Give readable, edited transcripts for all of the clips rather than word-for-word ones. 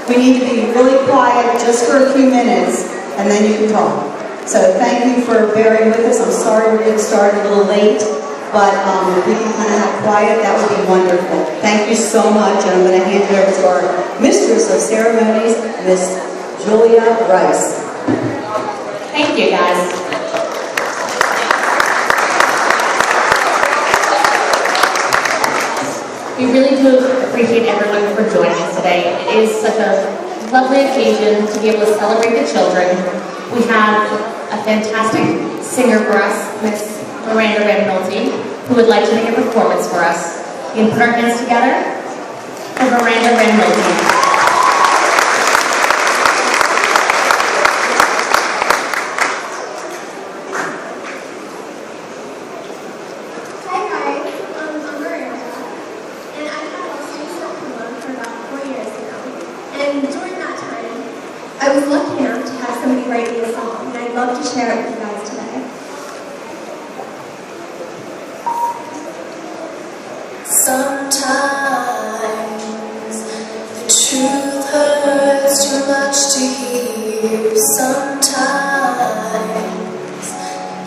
We need to be really quiet just for a few minutes, and then you can talk. So thank you for bearing with us. I'm sorry we're getting started a little late, but if we can kind of have quiet, that would be wonderful. Thank you so much, and I'm going to hand it over to our Mistress of Ceremonies, Miss Julia Rice. Thank you, guys. We really do appreciate everyone for joining us today. It is such a lovely occasion to be able to celebrate the children. We have a fantastic singer for us, Miss Miranda Ramnolty, who would like to make a performance for us. We can put our hands together for Miranda Ramnolty. And during that time, I was lucky enough to have somebody write me a song, and I'd love to share it with you guys today. Sometimes the truth hurts too much to hear. Sometimes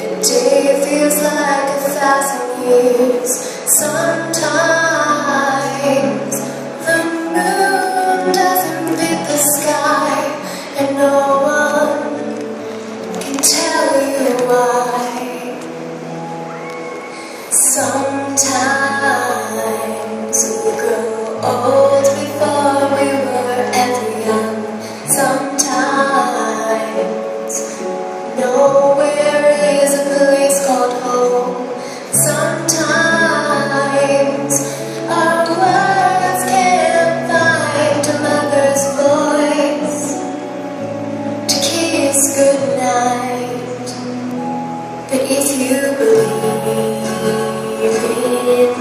a day feels like 1,000 years. Sometimes the moon doesn't fit the sky, and no one can tell you why. Sometimes we grow old before we were ever young. Sometimes nowhere is a place called home. Sometimes our words can't find a mother's voice to kiss goodnight. But if you believe in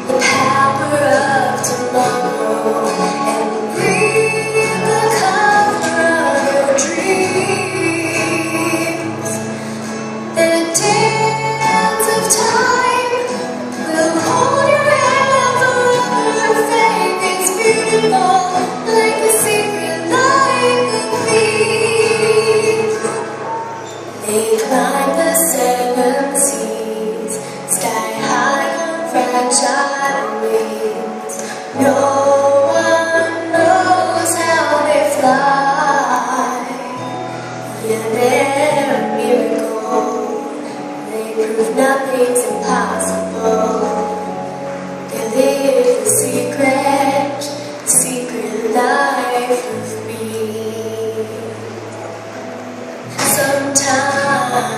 the power of tomorrow and breathe the cover of your dreams, then a dance of time will hold your hand forever. Faith is beautiful, like the secret life of thieves. They climb the 7 seas, sky high on fragile wings. No one knows how they fly, yet they're a miracle. They prove nothing's impossible. They live the secret life of me. Sometimes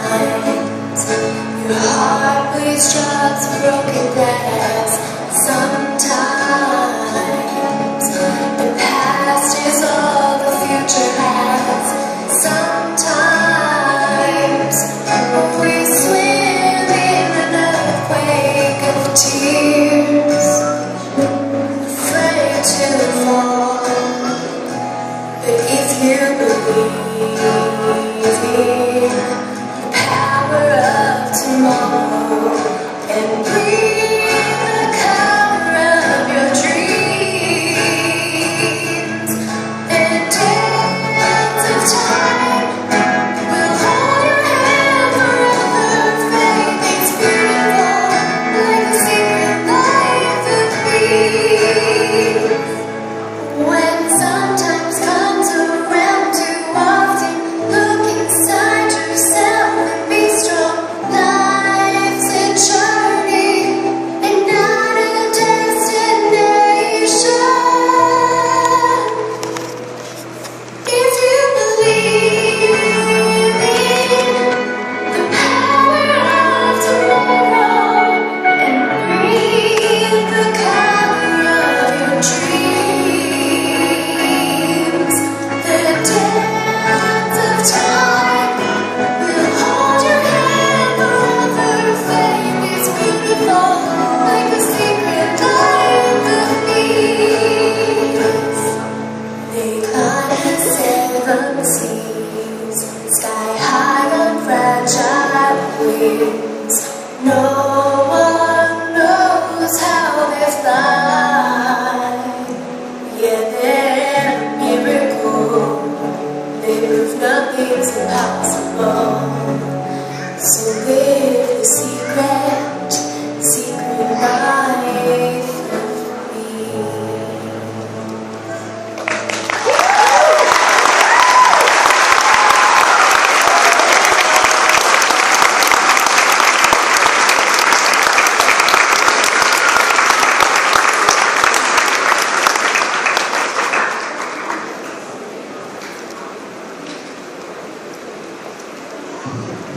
your heart bleeds drops of broken glass. Sometimes the past is all the future has. Sometimes we swim in an earthquake of tears, afraid to fall. But if you believe in the power of tomorrow and breathe the cover of your dreams, then a dance of time will hold your hand forever. Faith is beautiful, like the secret life of thieves. When sometimes comes around too often, is impossible. So live the secret life of me.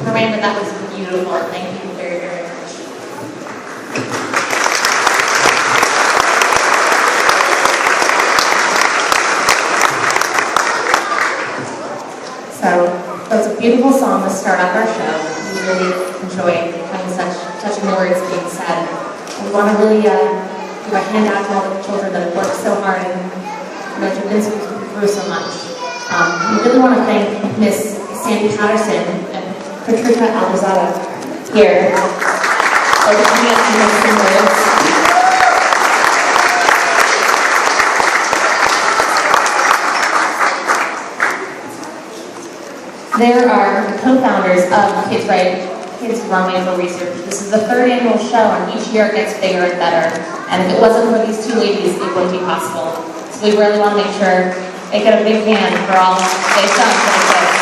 Miranda, that was beautiful. Thank you very, very much. So, that was a beautiful song to start off our show. We really enjoyed having such touching words being said. We want to really give a hand out to all the children that have worked so hard and you've been through so much. We really want to thank Miss Sandy Patterson and Patricia Alzada here for coming up and making some words. There are the co-founders of Kids Runway for Research. This is the 3rd annual show, and each year it gets bigger and better. And if it wasn't for these 2 ladies, it wouldn't be possible. So we really want to make sure they get a big hand for all they've done for the kids.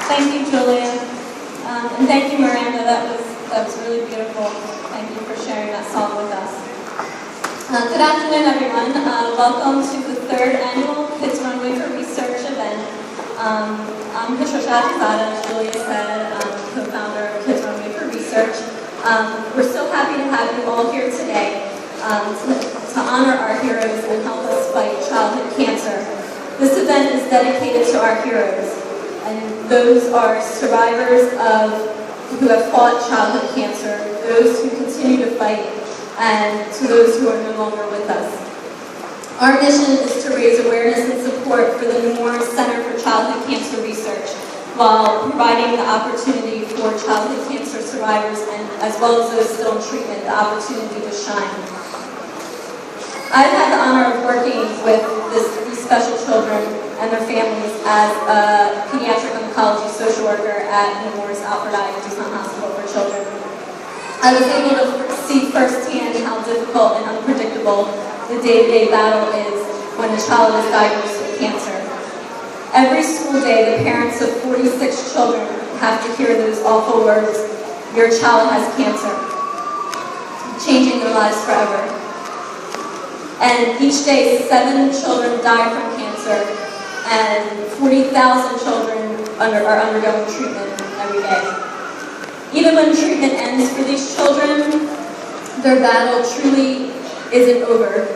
Thank you, Julia. And thank you, Miranda. That was really beautiful. Thank you for sharing that song with us. Good afternoon, everyone. Welcome to the 3rd annual Kids Runway for Research event. I'm Patricia Alzada, as Julia said, co-founder of Kids Runway for Research. We're so happy to have you all here today to honor our heroes and help us fight childhood cancer. This event is dedicated to our heroes. And those are survivors who have fought childhood cancer, those who continue to fight, and to those who are no longer with us. Our mission is to raise awareness and support for the Nemours Center for Childhood Cancer Research, while providing the opportunity for childhood cancer survivors, and as well as those still in treatment, the opportunity to shine. I've had the honor of working with these special children and their families as a pediatric oncology social worker at Nemours Alfred I. Toussaint Hospital for Children. I was able to see firsthand how difficult and unpredictable the day-to-day battle is when a child is diagnosed with cancer. Every school day, the parents of 46 children have to hear those awful words, "Your child has cancer," changing their lives forever. And each day, 7 children die from cancer, and 40,000 children are undergoing treatment every day. Even when treatment ends for these children, their battle truly isn't over,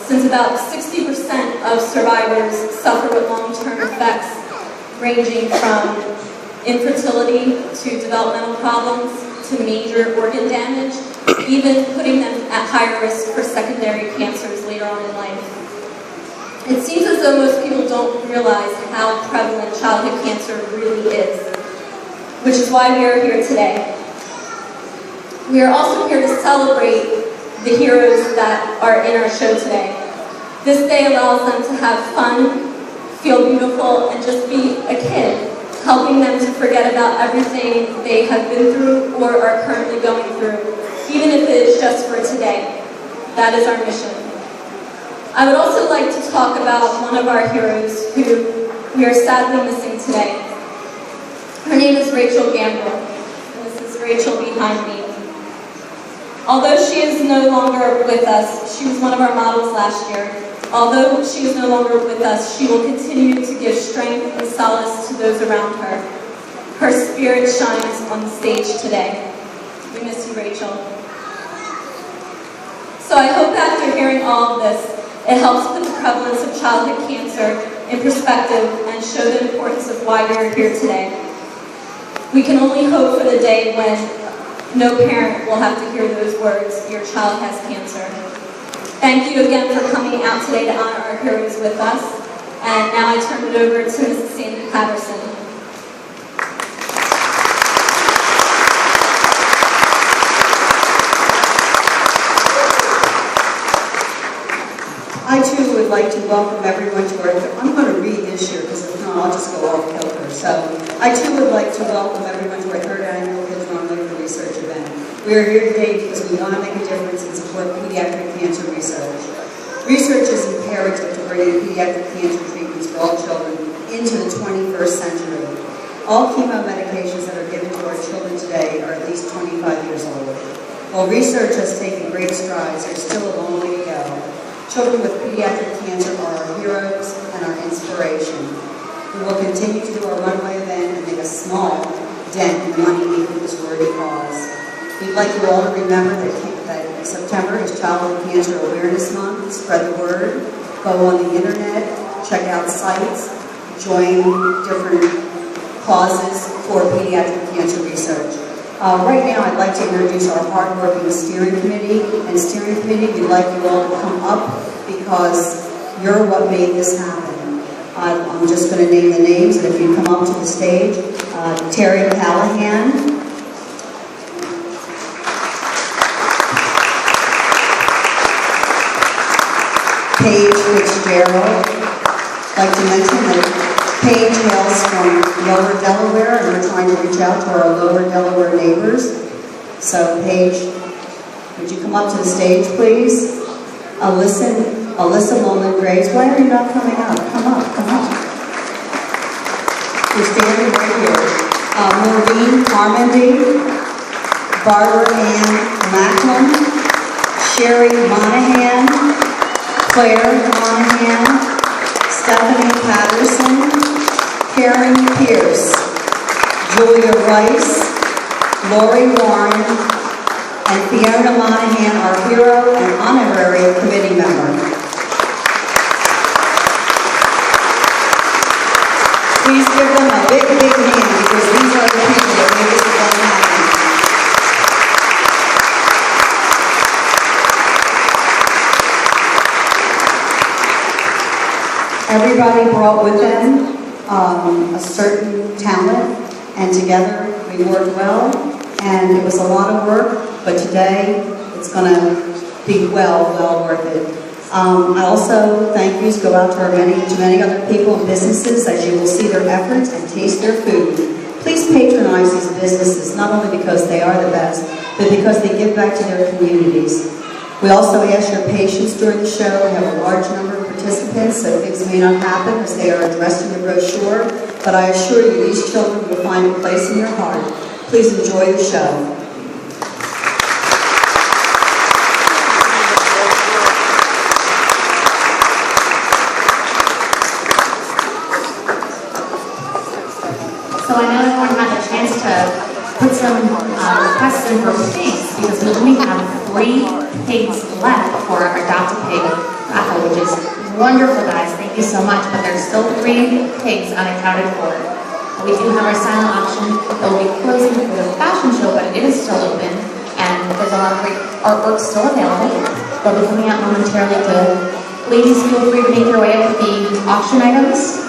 since about 60% of survivors suffer with long-term effects ranging from infertility to developmental problems to major organ damage, even putting them at higher risk for secondary cancers later on in life. It seems as though most people don't realize how prevalent childhood cancer really is, which is why we are here today. We are also here to celebrate the heroes that are in our show today. This day allows them to have fun, feel beautiful, and just be a kid, helping them to forget about everything they have been through or are currently going through, even if it is just for today. That is our mission. I would also like to talk about one of our heroes who we are sadly missing today. Her name is Rachel Gamble, and this is Rachel behind me. Although she is no longer with us, she was one of our models last year. Although she is no longer with us, she will continue to give strength and solace to those around her. Her spirit shines on the stage today. We miss you, Rachel. So I hope after hearing all of this, it helps put the prevalence of childhood cancer in perspective and show the importance of why we are here today. We can only hope for the day when no parent will have to hear those words, "Your child has cancer." Thank you again for coming out today to honor our heroes with us. And now I turn it over to Mrs. Sandy Patterson. would like to welcome everyone to our, I'm going to read this year because if not, I'll just go off kilter. So I too would like to welcome everyone to our 3rd annual Kids Runway for Research event. We are here today because we want to make a difference and support pediatric cancer research. Research is imperative to bringing pediatric cancer treatments for all children into the 21st century. All chemo medications that are given to our children today are at least 25 years old. While research has taken great strides, there's still a long way to go. Children with pediatric cancer are our heroes and our inspiration. We will continue to do our Runway event and make a small dent in the money needed for this worthy cause. We'd like you all to remember that September is Childhood Cancer Awareness Month. Spread the word, go on the internet, check out sites, join different causes for pediatric cancer research. Right now, I'd like to introduce our hard-working steering committee. And steering committee, we'd like you all to come up because you're what made this happen. I'm just going to name the names, and if you come up to the stage, Terry Callahan, Paige Fitzgerald. I'd like to mention that Paige hails from Lower Delaware, and we're trying to reach out to our Lower Delaware neighbors. So, Paige, would you come up to the stage, please? Alyssa Mullen-Graves. Why are you not coming up? Come up, come up. You're standing right here. Maureen Carmody, Barbara Ann Macklin, Sherry Monahan, Claire Monahan, Stephanie Patterson, Karen Pierce, Julia Rice, Lori Warren, and Fiona Monahan, our hero and honorary committee member. Please give them a big, big hand because these are the people that make this event happen. Everybody brought with them a certain talent, and together we worked well, and it was a lot of work, but today it's going to be well worth it. I also thank yous go out to many other people and businesses as you will see their efforts and taste their food. Please patronize these businesses, not only because they are the best, but because they give back to their communities. We also ask your patience during the show. We have a large number of participants, so things may not happen as they are addressed in the brochure, but I assure you these children will find a place in your heart. Please enjoy the show. So I know everyone had a chance to put some requests in for pigs because we only have 3 pigs left for our Adopt a Pig raffle, which is wonderful, guys. Thank you so much. But there's still 3 pigs unaccounted for. We do have our silent auction that will be closing for the fashion show, but it is still open, and there's a lot of great artwork still available. They'll be coming out momentarily to ladies feel free to make your way up to the auction items.